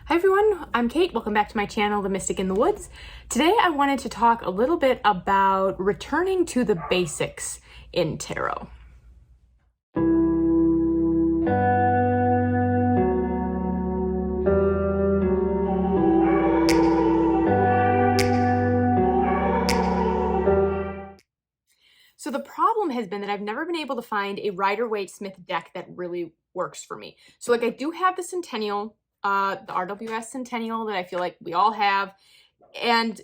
Hi everyone, I'm Kate. Welcome back to my channel, The Mystic in the Woods. Today I wanted to talk a little bit about returning to the basics in tarot. So the problem has been that I've never been able to find a Rider-Waite-Smith deck that really works for me. So like I do have the Centennial, the RWS Centennial that I feel like we all have, and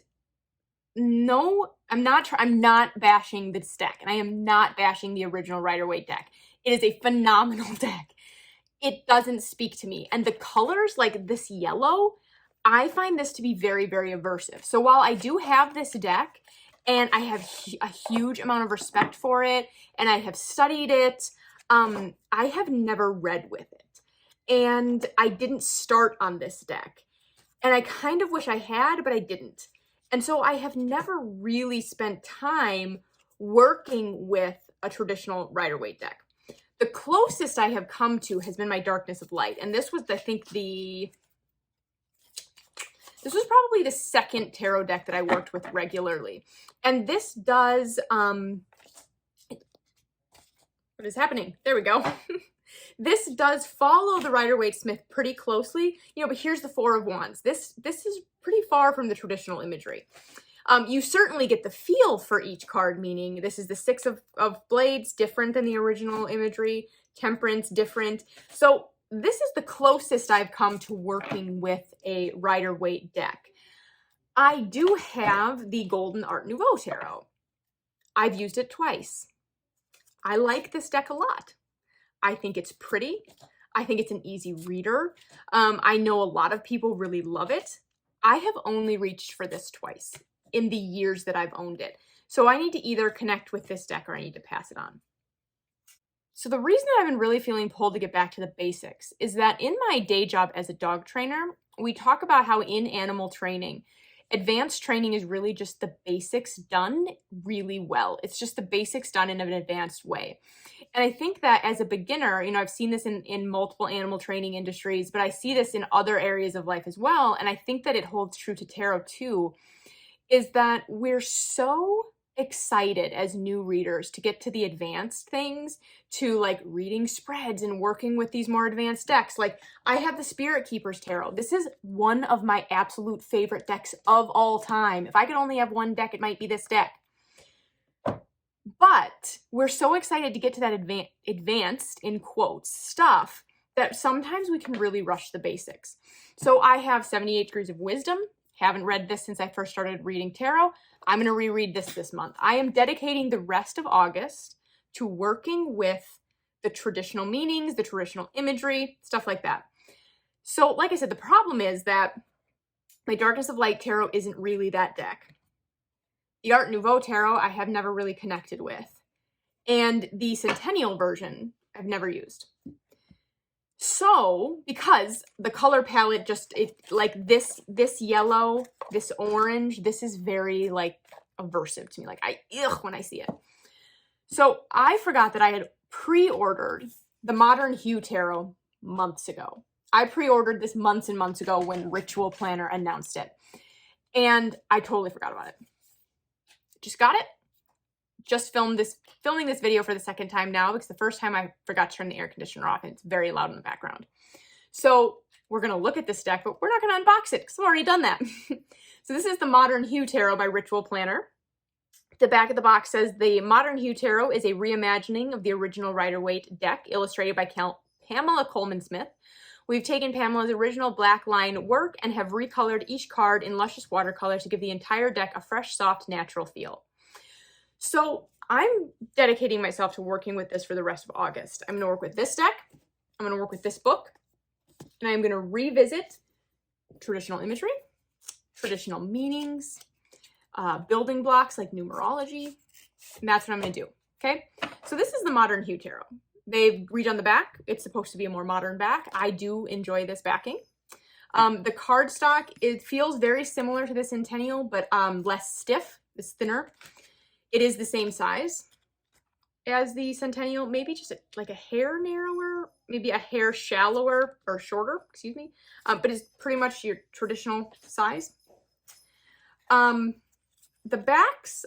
no, I'm not bashing this deck, and I am not bashing the original Rider-Waite deck. It is a phenomenal deck. It doesn't speak to me. And the colors, like this yellow, I find this to be very, very aversive. So while I do have this deck, and I have a huge amount of respect for it, and I have studied it, I have never read with it. And I didn't start on this deck. And I kind of wish I had, but I didn't. And so I have never really spent time working with a traditional Rider-Waite deck. The closest I have come to has been my Darkness of Light. And this was, I think, this was probably the second tarot deck that I worked with regularly. And this does, what is happening? There we go. This does follow the Rider-Waite-Smith pretty closely, but here's the Four of Wands. This is pretty far from the traditional imagery. You certainly get the feel for each card, meaning this is the Six of Blades, different than the original imagery, Temperance, different. So this is the closest I've come to working with a Rider-Waite deck. I do have the Golden Art Nouveau Tarot. I've used it twice. I like this deck a lot. I think it's pretty. I think it's an easy reader. I know a lot of people really love it. I have only reached for this twice in the years that I've owned it. So I need to either connect with this deck or I need to pass it on. So the reason that I've been really feeling pulled to get back to the basics is that in my day job as a dog trainer, we talk about how in animal training, advanced training is really just the basics done really well. It's just the basics done in an advanced way. And I think that as a beginner, I've seen this in multiple animal training industries, but I see this in other areas of life as well. And I think that it holds true to tarot too, is that we're so excited as new readers to get to the advanced things, to like reading spreads and working with these more advanced decks. Like I have the Spirit Keepers Tarot. This is one of my absolute favorite decks of all time. If I could only have one deck, it might be this deck. But we're so excited to get to that advanced, in quotes, stuff that sometimes we can really rush the basics. So I have 78 Degrees of Wisdom. Haven't read this since I first started reading tarot. I'm going to reread this month. I am dedicating the rest of August to working with the traditional meanings, the traditional imagery, stuff like that. So like I said, the problem is that my Darkness of Light Tarot isn't really that deck. The Art Nouveau Tarot I have never really connected with. And the Centennial version I've never used. So, because the color palette just, like this yellow, this orange, this is very like aversive to me. Like when I see it. So I forgot that I had pre-ordered the Modern Hue Tarot months ago. I pre-ordered this months and months ago when Ritual Planner announced it. And I totally forgot about it. Just got it. Just filming this video for the second time now because the first time I forgot to turn the air conditioner off and it's very loud in the background. So we're going to look at this deck, but we're not going to unbox it because I've already done that. So this is the Modern Hue Tarot by Ritual Planner. The back of the box says the Modern Hue Tarot is a reimagining of the original Rider-Waite deck illustrated by Pamela Coleman Smith. We've taken Pamela's original black line work and have recolored each card in luscious watercolor to give the entire deck a fresh, soft, natural feel. So I'm dedicating myself to working with this for the rest of August. I'm going to work with this deck. I'm going to work with this book. And I'm going to revisit traditional imagery, traditional meanings, building blocks like numerology. And that's what I'm going to do. Okay. So this is the Modern Hue Tarot. They've redone the back. It's supposed to be a more modern back. I do enjoy this backing. The cardstock, it feels very similar to the Centennial, but less stiff. It's thinner. It is the same size as the Centennial, maybe just like a hair narrower, maybe a hair shallower or shorter, excuse me, but it's pretty much your traditional size. The backs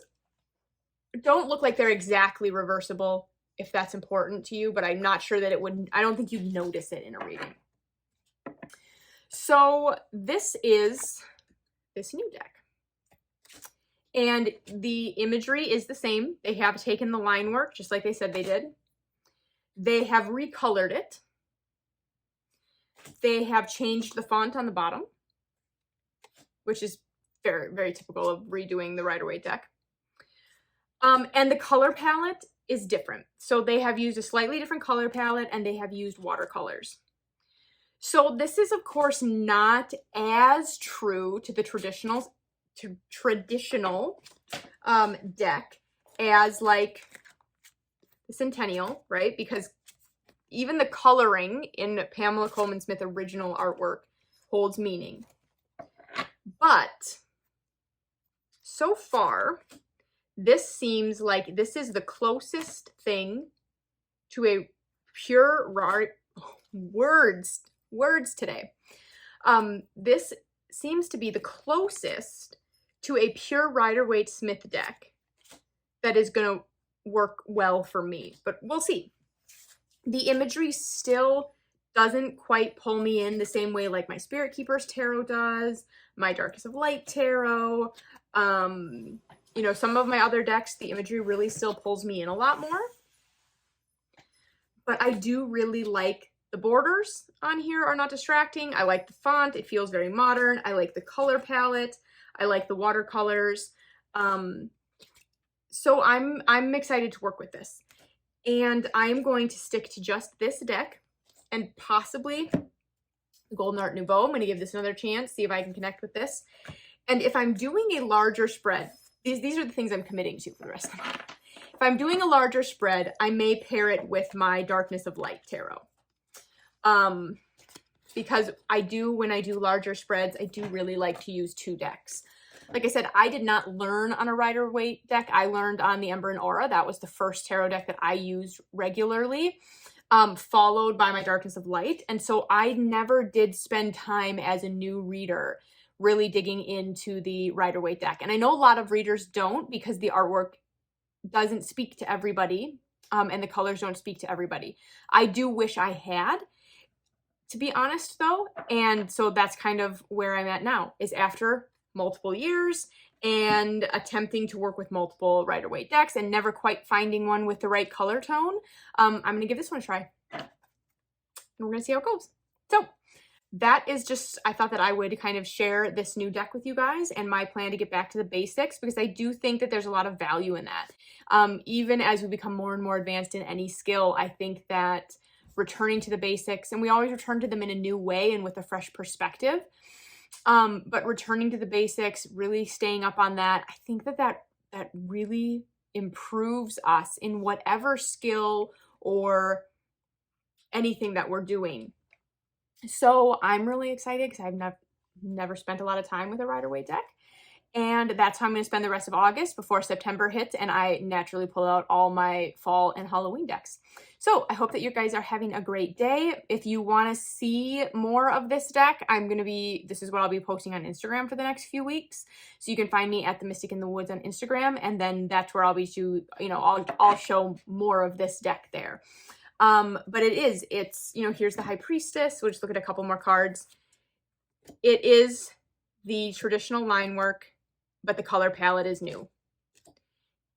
don't look like they're exactly reversible, if that's important to you, but I'm not sure that it would, I don't think you'd notice it in a reading. So this is this new deck. And the imagery is the same. They have taken the line work, just like they said they did. They have recolored it. They have changed the font on the bottom, which is very, very typical of redoing the Rider-Waite deck. And the color palette is different. So they have used a slightly different color palette, and they have used watercolors. So this is, of course, not as true to the traditional deck as like the Centennial, right? Because even the coloring in Pamela Coleman Smith original artwork holds meaning. But so far, this seems like this is the closest thing to a pure words today. This seems to be the closest to a pure Rider-Waite Smith deck that is going to work well for me, but we'll see. The imagery still doesn't quite pull me in the same way like my Spirit Keepers Tarot does, my Darkness of Light Tarot. You know, some of my other decks, the imagery really still pulls me in a lot more. But I do really like the borders on here are not distracting. I like the font. It feels very modern. I like the color palette. I like the watercolors. So I'm excited to work with this. And I'm going to stick to just this deck and possibly the Golden Art Nouveau. I'm going to give this another chance, see if I can connect with this. And if I'm doing a larger spread, these are the things I'm committing to for the rest of the month. If I'm doing a larger spread, I may pair it with my Darkness of Light Tarot. Because when I do larger spreads, I do really like to use 2 decks. Like I said, I did not learn on a Rider-Waite deck. I learned on the Ember and Aura. That was the first tarot deck that I used regularly, followed by my Darkness of Light. And so I never did spend time as a new reader really digging into the Rider-Waite deck. And I know a lot of readers don't because the artwork doesn't speak to everybody, and the colors don't speak to everybody. I do wish I had, to be honest, though. And so that's kind of where I'm at now, is after multiple years and attempting to work with multiple Rider-Waite decks and never quite finding one with the right color tone. I'm going to give this one a try. And we're going to see how it goes. So that is just, I thought that I would kind of share this new deck with you guys and my plan to get back to the basics, because I do think that there's a lot of value in that. Even as we become more and more advanced in any skill, I think that returning to the basics, and we always return to them in a new way and with a fresh perspective, but returning to the basics, really staying up on that, I think that really improves us in whatever skill or anything that we're doing. So I'm really excited because I've never spent a lot of time with a Rider-Waite deck. And that's how I'm going to spend the rest of August before September hits, and I naturally pull out all my fall and Halloween decks. So I hope that you guys are having a great day. If you want to see more of this deck, this is what I'll be posting on Instagram for the next few weeks. So you can find me at The Mystic in the Woods on Instagram, and then that's where I'll be I'll show more of this deck there. But it's, here's the High Priestess. We'll just look at a couple more cards. It is the traditional line work, but the color palette is new.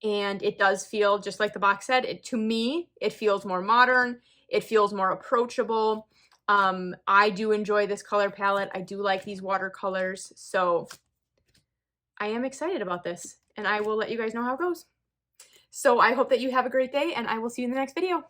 And it does feel, just like the box said, to me, it feels more modern. It feels more approachable. I do enjoy this color palette. I do like these watercolors. So I am excited about this, and I will let you guys know how it goes. So I hope that you have a great day, and I will see you in the next video.